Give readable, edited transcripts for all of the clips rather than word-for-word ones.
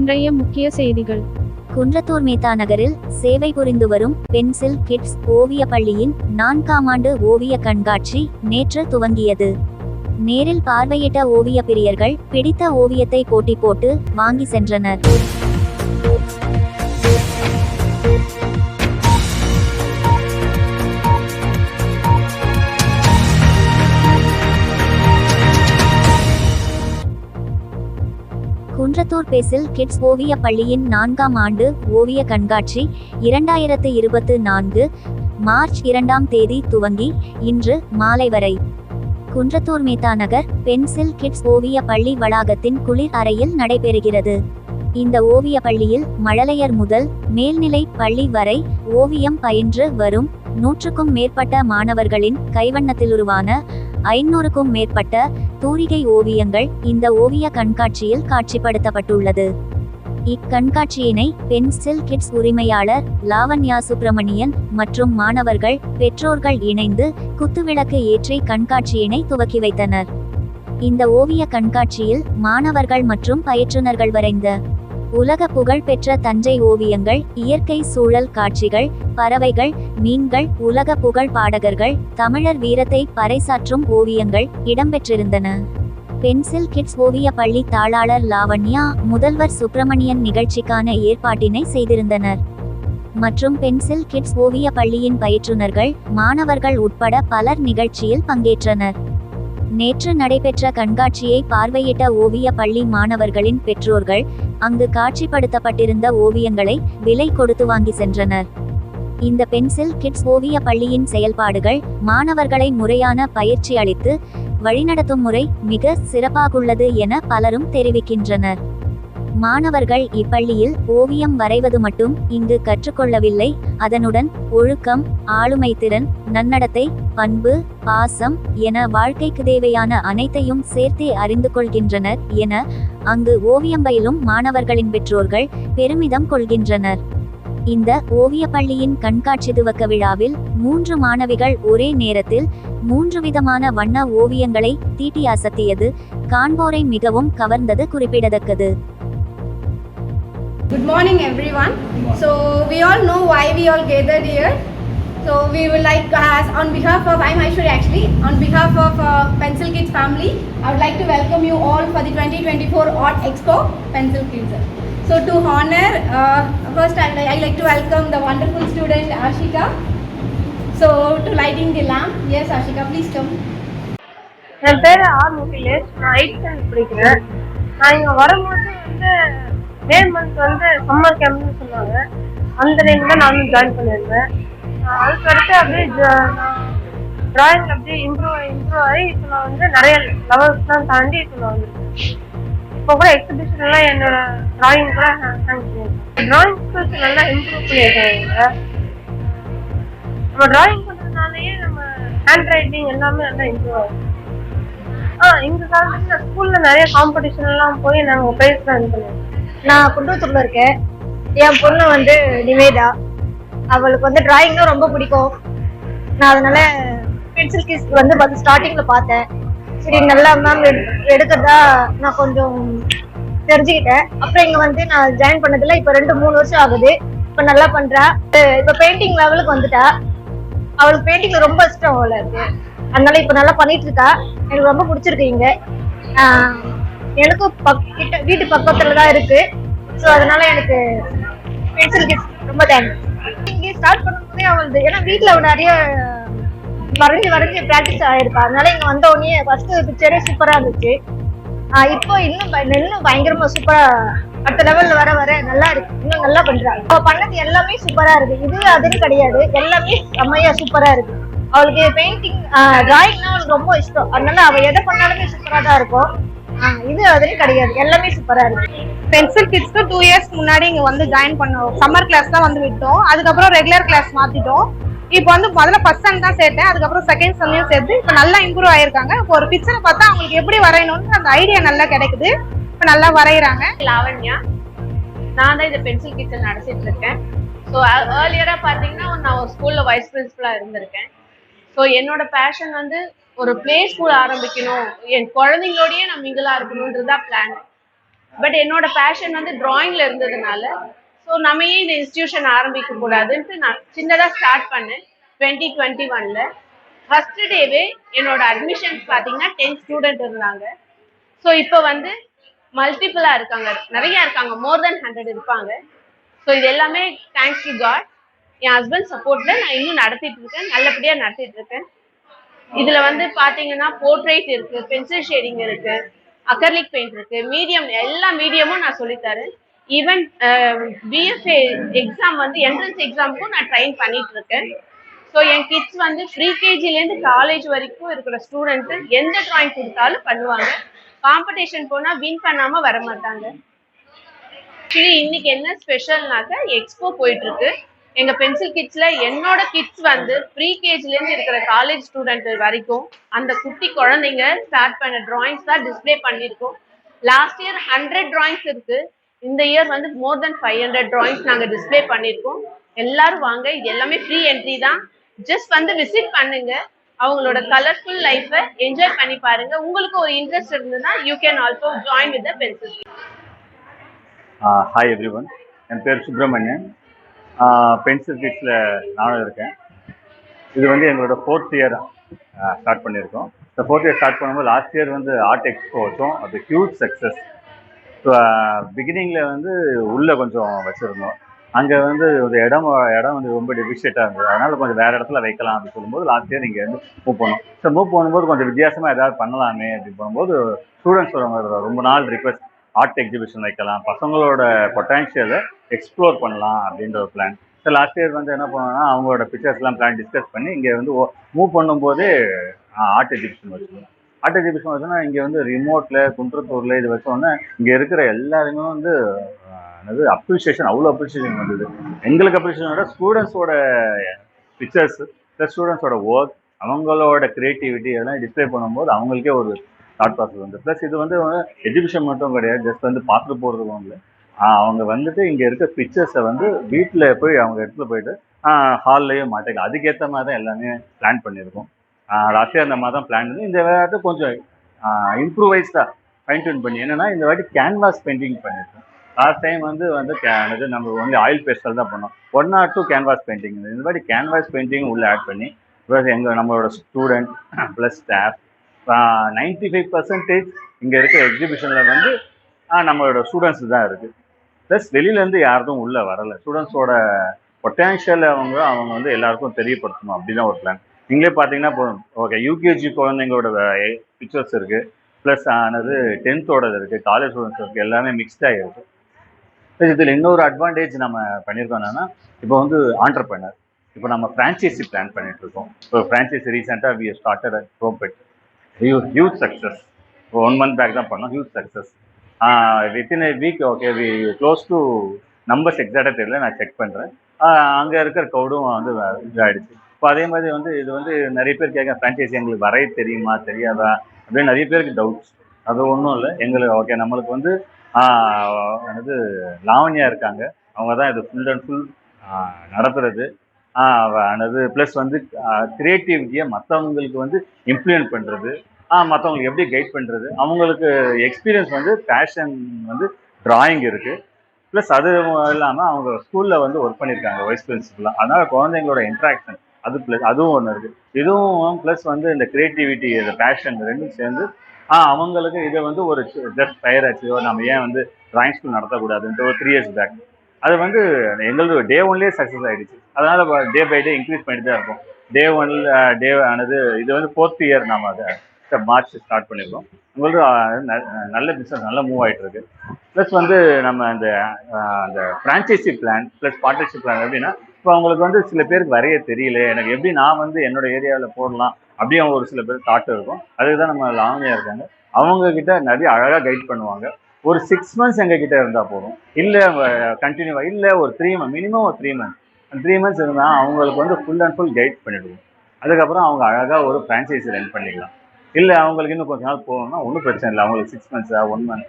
இன்றைய முக்கிய செய்திகள். குன்றத்தூர் மேத்தா நகரில் சேவை புரிந்து வரும் பென்சில் கிட்ஸ் ஓவிய பள்ளியின் 4ஆம் ஆண்டு ஓவிய கண்காட்சி நேற்று துவங்கியது. நேரில் பார்வையிட்ட ஓவிய பிரியர்கள் பிடித்த ஓவியத்தை போட்டி போட்டு வாங்கி சென்றனர். குன்றத்தூர் பென்சில் கிட்ஸ் ஓவிய பள்ளியின் 4ஆம் ஆண்டு ஓவிய கண்காட்சி 2024 மார்ச் 2ஆம் தேதி துவங்கி இன்று மாலை வரை குன்றத்தூர் மேத்தா நகர் பென்சில் கிட்ஸ் ஓவிய பள்ளி வளாகத்தின் குளிர் அறையில் நடைபெறுகிறது. இந்த ஓவிய பள்ளியில் மழலையர் முதல் மேல்நிலை பள்ளி வரை ஓவியம் பயின்று வரும் 100க்கும் மேற்பட்ட மாணவர்களின் கைவண்ணத்திலுருவான 500க்கும் மேற்பட்ட தூரிகை ஓவியங்கள் இந்த ஓவிய கண்காட்சியில் காட்சிப்படுத்தப்பட்டுள்ளது. இக்கண்காட்சியினை பென்சில் கிட்ஸ் உரிமையாளர் லாவண்யா சுப்பிரமணியன் மற்றும் மாணவர்கள் பெற்றோர்கள் இணைந்து குத்துவிளக்கு ஏற்றி கண்காட்சியினை துவக்கி வைத்தனர். இந்த ஓவிய கண்காட்சியில் மாணவர்கள் மற்றும் பயிற்றுனர்கள் வரைந்த உலக புகழ் பெற்ற தஞ்சை ஓவியங்கள், இயற்கை சூழல் காட்சிகள், பறவைகள், மீன்கள், உலக புகழ் பாடகர்கள், தமிழர் வீரத்தை பறைசாற்றும் ஓவியங்கள் இடம்பெற்றிருந்தன. பென்சில் கிட்ஸ் ஓவிய பள்ளி தாளாளர் லாவண்யா, முதல்வர் சுப்பிரமணியன் நிகழ்ச்சிக்கான ஏற்பாட்டினை செய்திருந்தனர். மற்றும் பென்சில் கிட்ஸ் ஓவிய பள்ளியின் பயிற்றுனர்கள், மாணவர்கள் உட்பட பலர் நிகழ்ச்சியில் பங்கேற்றனர். நேற்று நடைபெற்ற கண்காட்சியை பார்வையிட்ட ஓவிய பள்ளி மாணவர்களின் பெற்றோர்கள் அங்கு காட்சிப்படுத்தப்பட்டிருந்த ஓவியங்களை விலை கொடுத்து வாங்கி சென்றனர். இந்த பென்சில் கிட்ஸ் ஓவிய பள்ளியின் செயல்பாடுகள் மாணவர்களை முறையான பயிற்சி அளித்து வழிநடத்தும் முறை மிக சிறப்பாகுள்ளது என பலரும் தெரிவிக்கின்றனர். மாணவர்கள் இப்பள்ளியில் ஓவியம் வரைவது மட்டும் இங்கு கற்றுக்கொள்ளவில்லை, அதனுடன் ஒழுக்கம், ஆளுமைத்திறன், நன்னடத்தை, பண்பு, பாசம் என வாழ்க்கைக்கு தேவையான அனைத்தையும் சேர்த்தே அறிந்து கொள்கின்றனர் என அங்கு ஓவியம் பயிலும் மாணவர்களின் பெற்றோர்கள் பெருமிதம் கொள்கின்றனர். இந்த ஓவிய பள்ளியின் கண்காட்சி துவக்க விழாவில் 3 மாணவிகள் ஒரே நேரத்தில் 3 விதமான வண்ண ஓவியங்களை தீட்டி அசத்தியது காண்போரை மிகவும் கவர்ந்தது குறிப்பிடத்தக்கது. Good morning everyone. So we all know why we all gathered here. So we would like to ask on behalf of, I'm Aishwarya actually, on behalf of Pencil Kids family, I would like to welcome you all for the 2024 Art Expo Pencil Kids. So to honor, first I'd like to welcome the wonderful student Ashika. So to lighting the lamp, yes Ashika, please come. என் பேர் R Mugilesh, நான் 8th standard படிக்கிறேன். நான் இங்கே வரும்போது May month summer கேம்ப்னு சொன்னாங்க. அந்த time தான் நானும் ஜாயின் பண்ணியிருந்தேன். அதுக்கடுத்து அப்படியே ட்ராயிங்கில் அப்படியே இம்ப்ரூவ் ஆகி இப்போ நான் நிறைய லெவல்ஸ்லாம் தாண்டி இப்போ நான் வந்துருக்கேன். இப்போ கூட எக்ஸிபிஷன்லாம் என்னோட ட்ராயிங் கூட ஹேங் பண்ணியிருக்கேன். ட்ராயிங் ஸ்கில்ஸ் நல்லா இம்ப்ரூவ் பண்ணியிருக்காங்க. நம்ம ட்ராயிங் பண்ணுறதுனாலேயே நம்ம ஹேண்ட் ரைட்டிங் எல்லாமே நல்லா இம்ப்ரூவ் ஆகும். இந்த காலத்துல நான் ஸ்கூலில் நிறைய காம்படிஷன்லாம் போய் நாங்கள் ப்ரைஸ்லாம் இது பண்ணியிருக்கோம். நான் குன்றத்தூர்ல இருக்கேன். என் பொண்ணு நிவேதா, அவளுக்கு டிராயிங்னா ரொம்ப பிடிக்கும். நான் அதனால பென்சில் கிட்ஸ் பார்த்து ஸ்டார்டிங்ல பார்த்தேன். சரி நல்லா மேம் எடுக்கிறதா நான் கொஞ்சம் தெரிஞ்சுக்கிட்டேன். அப்புறம் இங்க நான் ஜாயின் பண்ணதுல இப்ப 2-3 வருஷம் ஆகுது. இப்ப நல்லா பண்றா. இப்ப பெயிண்டிங் லெவலுக்கு வந்துட்டா. அவளுக்கு பெயிண்டிங்ல ரொம்ப இஷ்டம் அவளுக்கு. அதனால இப்ப நல்லா பண்ணிட்டு இருக்கா. எனக்கு ரொம்ப பிடிச்சிருக்கு. இங்க எனக்கும் வீட்டு பக்கத்துல தான் இருக்கு. ஸோ அதனால எனக்கு பென்சில் கிட்ஸ் ரொம்ப தேங்க்ஸ். இங்கே ஸ்டார்ட் பண்ணும்போதே அவளுது, ஏன்னா வீட்டில் அவள் நிறைய வரைஞ்சி ப்ராக்டிஸ் ஆயிருப்பா. அதனால இங்கே வந்த உடனே ஃபர்ஸ்ட் பிக்சரே சூப்பராக இருந்துச்சு. இப்போ இன்னும் பயங்கரமா சூப்பரா அடுத்த லெவல்ல வர நல்லா இருக்கு. இன்னும் நல்லா பண்றாங்க. அவள் பண்ணது எல்லாமே சூப்பரா இருக்கு. இது அதுன்னு கிடையாது, எல்லாமே செம்மையா சூப்பரா இருக்கு. அவளுக்கு பெயிண்டிங் டிராயிங்னா அவளுக்கு ரொம்ப இஷ்டம். அதனால அவள் எதை பண்ணாலுமே சூப்பரா தான் இருக்கும். இது அதுன்னு கிடையாது, எல்லாமே சூப்பரா இருக்கு. பென்சில் கிட்ஸ்க்கு 2 இயர்ஸ் முன்னாடி இங்க ஜாயின் பண்ணோம். சம்மர் கிளாஸ் தான் விட்டோம். அதுக்கப்புறம் ரெகுலர் கிளாஸ் மாத்திட்டோம். இப்போ முதல்ல ஃபர்ஸ்ட் ஸ்டாண்ட் தான் சேர்த்தேன். அதுக்கப்புறம் செகண்ட் ஸ்டாண்ட்லயும் சேர்த்து இப்போ நல்லா இம்ப்ரூவ் ஆயிருக்காங்க. இப்போ ஒரு பிக்சரை பார்த்தா அவங்களுக்கு எப்படி வரையணும்னு அந்த ஐடியா நல்லா கிடைக்குது. இப்போ நல்லா வரைகிறாங்க. லாவண்யா, நான் தான் இந்த பென்சில் கிட்ஸ் நடத்திட்டு இருக்கேன். ஸோ ஏர்லியரா பார்த்தீங்கன்னா நான் ஒரு ஸ்கூல்ல வைஸ் பிரின்சிபலா இருந்திருக்கேன். ஸோ என்னோட பேஷன் ஒரு பிளே ஸ்கூல் ஆரம்பிக்கணும், என் குழந்தைங்களோடய நான் மிங்கிளா இருக்கணும்ன்றது தான் பிளான். பட் என்னோட பேஷன் வந்து டிராயிங்ல இருந்ததுனால ஸோ நம்ம ஏன் இந்த இன்ஸ்டிடியூஷன் ஆரம்பிக்க கூடாதுன்ட்டு நான் சின்னதாக ஸ்டார்ட் பண்ணேன் 2021ல. ஃபர்ஸ்ட் டேவே என்னோட அட்மிஷன்ஸ் பார்த்தீங்கன்னா 10 ஸ்டூடெண்ட் இருந்தாங்க. ஸோ இப்போ வந்து மல்டிபிளா இருக்காங்க, நிறைய இருக்காங்க, மோர் தென் 100 இருப்பாங்க. ஸோ இது எல்லாமே தேங்க்ஸ் டு காட். என் ஹஸ்பண்ட் சப்போர்ட்ல நான் இன்னும் நடத்திட்டு இருக்கேன், நல்லபடியா நடத்திட்டு இருக்கேன். இதுல வந்து பாத்தீங்கன்னா போர்ட்ரைட் இருக்கு, பென்சில் ஷேடிங் இருக்கு, அக்கர்லிக் பெயிண்ட் இருக்கு, மீடியம், எல்லா மீடியமும் நான் சொல்லித்தரேன். ஈவன் பிஎஃப்ஏ எக்ஸாம் வந்து என்ட்ரன்ஸ் எக்ஸாமுக்கும் நான் ட்ரைன் பண்ணிட்டு இருக்கேன். ஸோ என் கிட்ஸ் வந்து ப்ரீகேஜிலேருந்து காலேஜ் வரைக்கும் இருக்கிற ஸ்டூடெண்ட்டு எந்த ட்ராயிங் கொடுத்தாலும் பண்ணுவாங்க. காம்படிஷன் போனால் வின் பண்ணாமல் வர மாட்டாங்க. ஆக்சுவலி இன்னைக்கு என்ன ஸ்பெஷல்னாக்க எக்ஸ்போ போயிட்டு இருக்கு. எங்க பென்சில் கிட்ஸ்ல என்னோட கிட்ஸ் வந்து ப்ரீகேஜிலேருந்து இருக்கிற காலேஜ் ஸ்டூடெண்ட் வரைக்கும் அந்த குட்டி குழந்தைங்க ஸ்டார்ட் பண்ண டிராயிங்ஸ் தான் டிஸ்பிளே பண்ணியிருக்கோம். லாஸ்ட் இயர் 100 டிராயிங்ஸ் இருக்கு. இந்த இயர் வந்து மோர் தென் 500 டிராயிங்ஸ் நாங்கள் டிஸ்பிளே பண்ணியிருக்கோம். எல்லாரும் வாங்க, இது எல்லாமே ஃப்ரீ என்ட்ரி தான். ஜஸ்ட் வந்து விசிட் பண்ணுங்க, அவங்களோட கலர்ஃபுல் லைஃப்பை என்ஜாய் பண்ணி பாருங்க. உங்களுக்கு ஒரு இன்ட்ரெஸ்ட் இருந்ததுன்னா you can also join with the pencil. Hi everyone, என் பேர் சுப்பிரமணியன். பென்சில் கிட்ஸில் நானும் இருக்கேன். இது வந்து எங்களோட 4th இயர் ஸ்டார்ட் பண்ணியிருக்கோம். இந்த 4th இயர் ஸ்டார்ட் பண்ணும்போது லாஸ்ட் இயர் வந்து ஆர்ட் எக்ஸ்போ வச்சோம், அது ஹியூஜ் சக்ஸஸ். ஸோ பிகினிங்கில் வந்து உள்ளே கொஞ்சம் வச்சுருந்தோம். அங்கே வந்து ஒரு இடம் வந்து ரொம்ப டெபிஷியேட்டாக இருந்தது. அதனால் கொஞ்சம் வேறு இடத்துல வைக்கலாம் அப்படின்னு சொல்லும்போது லாஸ்ட் இயர் இங்கே வந்து மூவ் பண்ணோம். ஸோ மூவ் பண்ணும்போது கொஞ்சம் வித்தியாசமாக ஏதாவது பண்ணலாமே அப்படின்னு பண்ணும்போது ஸ்டூடெண்ட்ஸோட ரொம்ப நாள் ரிக்வெஸ்ட், ஆர்ட் எக்ஸிபிஷன் வைக்கலாம், பசங்களோட பொட்டன்ஷியலை எக்ஸ்ப்ளோர் பண்ணலாம் அப்படின்ற ஒரு பிளான். ஸோ லாஸ்ட் இயர் வந்து என்ன பண்ணோம்னா அவங்களோட பிக்சர்ஸ்லாம் பிளான் டிஸ்கஸ் பண்ணி இங்கே வந்து மூவ் பண்ணும்போதே ஆர்ட் எக்ஸிபிஷன் வச்சுக்கணும். ஆர்ட் எக்ஸிபிஷன் வச்சோன்னா இங்கே வந்து ரிமோட்டில் குன்றத்தூரில் இது வச்சோன்னே இங்கே இருக்கிற எல்லாருமே வந்து அப்ரிஷியேஷன், அவ்வளோ அப்ரிஷியேஷன் வந்தது. எங்களுக்கு அப்ரிஷியேஷனோட ஸ்டூடெண்ட்ஸோட பிக்சர்ஸ் ப்ளஸ் ஸ்டூடெண்ட்ஸோட ஒர்க், அவங்களோட க்ரியேட்டிவிட்டி இதெல்லாம் டிஸ்பிளே பண்ணும்போது அவங்களுக்கே ஒரு தாட் ப்ராசஸ் வந்து. ப்ளஸ் இது வந்து எஜுகேஷன் மட்டும் கிடையாது, ஜஸ்ட் வந்து பார்த்துட்டு போகிறதுக்கும் இல்லை. அவங்க வந்துட்டு இங்கே இருக்க பிக்சர்ஸை வந்து வீட்டில் போய் அவங்க இடத்துல போயிட்டு ஹால்லையும் மாட்டிக்கலாம். அதுக்கேற்ற மாதிரி தான் எல்லாமே பிளான் பண்ணியிருக்கோம். லாஸ்ட் இயர் அந்த மாதிரி தான் பிளான் பண்ணி இந்த வாட்டி கொஞ்சம் இம்ப்ரூவைஸ்டாக ஃபைன் டியூன் பண்ணி என்னென்னா இந்த வாட்டி கேன்வாஸ் பெயிண்டிங் பண்ணியிருக்கோம். லாஸ்ட் டைம் வந்து நம்ம வந்து ஆயில் பேஸ்டல் தான் பண்ணோம், 1 or 2 கேன்வாஸ் பெயிண்டிங். இந்த மாதிரி கேன்வாஸ் பெயிண்டிங் உள்ளே ஆட் பண்ணி ப்ளஸ் நம்மளோட ஸ்டூடெண்ட் ப்ளஸ் ஸ்டாஃப் 95% இங்கே இருக்க எக்ஸிபிஷனில் வந்து நம்மளோட ஸ்டூடெண்ட்ஸ் தான் இருக்குது. ப்ளஸ் வெளியிலேருந்து யாரும் உள்ளே வரலை. ஸ்டூடெண்ட்ஸோட பொட்டன்ஷியல் அவங்க வந்து எல்லாருக்கும் தெரியப்படுத்தணும், அப்படி தான் ஒரு பிளான். நீங்களே பார்த்தீங்கன்னா போதும், ஓகே, யூகேஜி குழந்தைங்களோட பிக்சர்ஸ் இருக்குது, ப்ளஸ் 10th இருக்குது, காலேஜ் ஸ்டூடெண்ட்ஸ் இருக்குது, எல்லாமே மிக்ஸ்டாக இருக்குது. ப்ளஸ் இதில் இன்னொரு அட்வான்டேஜ் நம்ம பண்ணியிருக்கோம் என்னென்னா, இப்போ வந்து ஆண்டர்பிரனர், இப்போ நம்ம ஃப்ரான்ச்சைசி பிளான் பண்ணிகிட்ருக்கோம். இப்போ ஃப்ரான்ச்சைசி ரீசெண்டாக வி ஸ்டார்டட் அட் ரோபெட், ஹியூஜ் சக்ஸஸ். 1 month பேக் தான் பண்ணோம், huge success. Within a week, okay, we close to numbers எக்ஸாக்டாக தெரியல, நான் செக் பண்ணுறேன். அங்கே இருக்கிற கவுடும் வந்து இதாகிடுச்சு. இப்போ அதே மாதிரி வந்து இது வந்து நிறைய பேர் கேட்க, ஃப்ரான்ச்சைசி எங்களுக்கு வரைய தெரியுமா தெரியாதா அப்படின்னு நிறைய பேருக்கு டவுட்ஸ். அது ஒன்றும் இல்லை, எங்களுக்கு ஓகே, நம்மளுக்கு வந்து லாவண்யா இருக்காங்க, அவங்க தான் இது ஃபுல் அண்ட் ஃபுல் நடத்துறது. ப்ளஸ் வந்து க்ரியேட்டிவிட்டியை மற்றவங்களுக்கு வந்து இம்ப்ளிமெண்ட் பண்ணுறது, மற்றவங்களுக்கு எப்படி கைட் பண்ணுறது, அவங்களுக்கு எக்ஸ்பீரியன்ஸ் வந்து பேஷன் வந்து டிராயிங் இருக்குது. ப்ளஸ் அது இல்லாமல் அவங்க ஸ்கூலில் வந்து ஒர்க் பண்ணியிருக்காங்க வைஸ் பிரின்சிபலாக. அதனால் குழந்தைங்களோட இன்ட்ராக்ஷன் அது ப்ளஸ் அதுவும் ஒன்று இருக்குது. இதுவும் ப்ளஸ் வந்து இந்த க்ரியேட்டிவிட்டி, இந்த பேஷன் ரெண்டும் சேர்ந்து அவங்களுக்கு இதை வந்து ஒரு ஜஸ்ட் ஃபயர் ஆச்சு, நம்ம ஏன் வந்து டிராயிங் ஸ்கூல் நடத்தக்கூடாதுன்ட்டு ஒரு 3 years பேக் அது வந்து எங்களுக்கு டே 1லேயே சக்ஸஸ் ஆகிடுச்சு. அதனால் டே பை டே இன்க்ரீஸ் பண்ணிட்டு தான் இருக்கும். டே 1 இது வந்து 4th இயர் நம்ம அதை மார்ச் ஸ்டார்ட் பண்ணியிருக்கோம். உங்களுக்கு நல்ல பிஸ்னஸ் நல்லா மூவ் ஆகிட்டு இருக்கு. ப்ளஸ் வந்து நம்ம அந்த franchisee plan plus partnership plan எப்படின்னா, இப்போ அவங்களுக்கு வந்து சில பேருக்கு வரைய தெரியல, எனக்கு எப்படி நான் வந்து என்னோட ஏரியாவில் போடலாம் அப்படியே அவங்க ஒரு சில பேர் தாட் இருக்கும். அதுக்கு தான் நம்ம லாவணியாக இருக்காங்க, அவங்கக்கிட்ட நிறைய அழகாக கைட் பண்ணுவாங்க. ஒரு 6 months எங்ககிட்ட இருந்தால் போதும், இல்லை கண்டினியூவாக, இல்லை ஒரு 3 months, மினிமம் ஒரு 3 months, 3 months இருந்தால் அவங்களுக்கு வந்து ஃபுல் அண்ட் ஃபுல் கைட் பண்ணிவிடுவோம். அதுக்கப்புறம் அவங்க அழகாக ஒரு ஃப்ரான்ச்சைசி ரன் பண்ணிக்கலாம். இல்லை அவங்களுக்கு இன்னும் கொஞ்ச நாள் போகணும்னா ஒன்றும் பிரச்சனை இல்லை, அவங்களுக்கு 6 months 1 month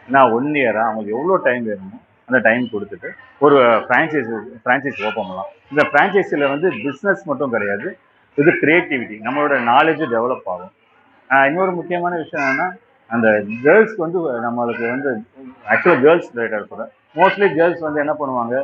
ஏன்னா 1 year அவங்களுக்கு எவ்வளோ டைம் வேணுமோ அந்த டைம் கொடுத்துட்டு ஒரு ஃப்ரான்ச்சைசி ஓப்பன் பண்ணலாம். இந்த ஃப்ரான்ச்சைசியில் வந்து பிஸ்னஸ் மட்டும் கிடையாது, இது க்ரியேட்டிவிட்டி, நம்மளோட நாலேஜ் டெவலப் ஆகும். இன்னொரு முக்கியமான விஷயம் என்னென்னா, அந்த கேர்ள்ஸ்க்கு வந்து நம்மளுக்கு வந்து ஆக்சுவலாக கேர்ள்ஸ் ரிலேட்டட் சொல்கிறேன். மோஸ்ட்லி கேர்ள்ஸ் வந்து என்ன பண்ணுவாங்க,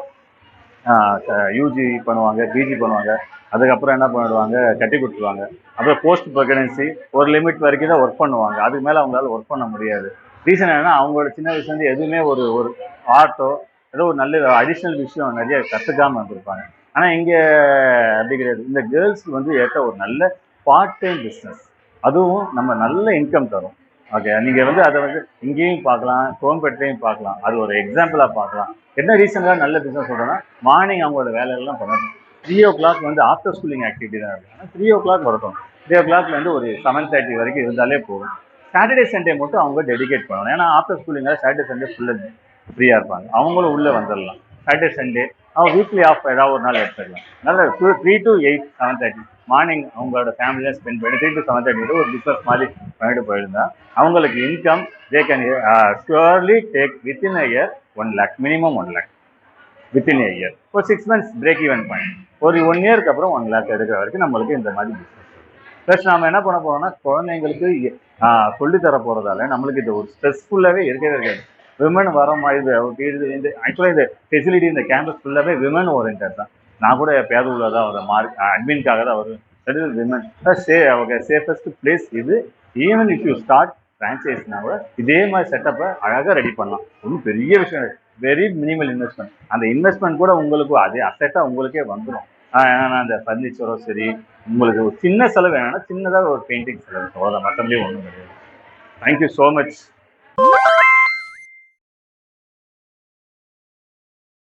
யூஜி பண்ணுவாங்க, பிஜி பண்ணுவாங்க, அதுக்கப்புறம் என்ன பண்ணிடுவாங்க, கட்டி கொடுத்துருவாங்க. அப்புறம் போஸ்ட் ப்ரெக்னன்சி ஒரு லிமிட் வரைக்கும் தான் ஒர்க் பண்ணுவாங்க, அதுக்கு மேலே அவங்களால ஒர்க் பண்ண முடியாது. ரீசன் என்னன்னா அவங்களோட சின்ன வயசுலேருந்து எதுவுமே ஒரு ஒரு ஆர்ட்டோ ஏதோ ஒரு நல்ல அடிஷ்னல் விஷயம் நிறைய கற்றுக்காமல் வந்திருப்பாங்க. ஆனால் இங்கே அப்படி கிடையாது. இந்த கேர்ள்ஸ்க்கு வந்து ஏற்ற ஒரு நல்ல பார்ட் டைம் பிஸ்னஸ், அதுவும் நம்ம நல்ல இன்கம் தரும். ஓகே, நீங்கள் வந்து அதை வந்து இங்கேயும் பார்க்கலாம், கோயம்பேட்டையும் பார்க்கலாம், அது ஒரு எக்ஸாம்பிளாக பார்க்கலாம். என்ன ரீசனாக நல்ல பிஸ்னஸ் சொல்கிறேன்னா, மார்னிங் அவங்களோட வேலையெல்லாம் பண்ணணும். 3 o'clock வந்து ஆஃப்டர் ஸ்கூலிங் ஆக்டிவிட்டி தான் இருக்குது. ஆனால் 3 o'clock வரட்டும், 3 o'clockலேருந்து ஒரு 7:30 வரைக்கும் இருந்தாலே போதும். சாட்டர்டே சண்டே மட்டும் அவங்க டெடிகேட் பண்ணணும். ஏன்னா ஆஃப்டர் ஸ்கூலிங்காக சாட்டர்டே சண்டே ஃபுல்லாக ஃப்ரீயாக இருப்பாங்க, அவங்களும் உள்ளே வந்துடலாம். சாட்டர்டே சண்டே அவங்க வீக்லி ஆஃப் ஏதாவது ஒரு நாள் எடுத்துக்கலாம். நல்ல 3 to 8, 7:30 மார்னிங் அவங்களோட ஃபேமிலியாக ஸ்பெண்ட் பண்ணி 3 to 7:30 ஒரு பிஸ்னஸ் மாதிரி பண்ணிட்டு போயிருந்தா அவங்களுக்கு income they can surely take within a year 1 lakh, minimum 1 lakh within A year. ஒரு 6 months பிரேக் ஈவன் பாயிண்ட், ஒரு 1 yearக்கு அப்புறம் 1 lakh எடுக்கிற வரைக்கும் நம்மளுக்கு இந்த மாதிரி பிஸ்னஸ். ப்ளஸ் நாம் என்ன பண்ண போகிறோம்னா, குழந்தைங்களுக்கு சொல்லித்தர போகிறதால நம்மளுக்கு இது ஒரு ஸ்ட்ரெஸ்ஃபுல்லாகவே இருக்கவே இருக்காது. விமன் வர மாதிரி இந்த ஆக்சுவலாக இந்த ஃபெசிலிட்டி இந்த கேம்பஸ் ஃபுல்லாகவே விமன் ஓரியன்ட் தான். நான் கூட எப்பயாவது உள்ளதான் ஒரு மார்க் அட்மின்காக தான் வரும். தட் இஸ் விமன் அவங்க சேஃபஸ்ட் பிளேஸ் இது. ஈவன் இஃப் யூ ஸ்டார்ட் ஃப்ரான்ச்சைஸ்னா கூட இதே மாதிரி செட்டப்பை அழகாக ரெடி பண்ணலாம். ஒன்றும் பெரிய விஷயம் இல்லை, வெரி மினிமல் இன்வெஸ்ட்மெண்ட். அந்த இன்வெஸ்ட்மெண்ட் கூட உங்களுக்கு அதே அசெட்டாக உங்களுக்கே வந்துடும். ஏன்னா அந்த ஃபர்னிச்சரோ சரி, உங்களுக்கு ஒரு சின்ன செலவு என்னன்னா சின்னதாக ஒரு பெயிண்டிங் செலவு, அவ்வளோதான், மற்றபடி ஒன்றும் கிடையாது. Thank you so much.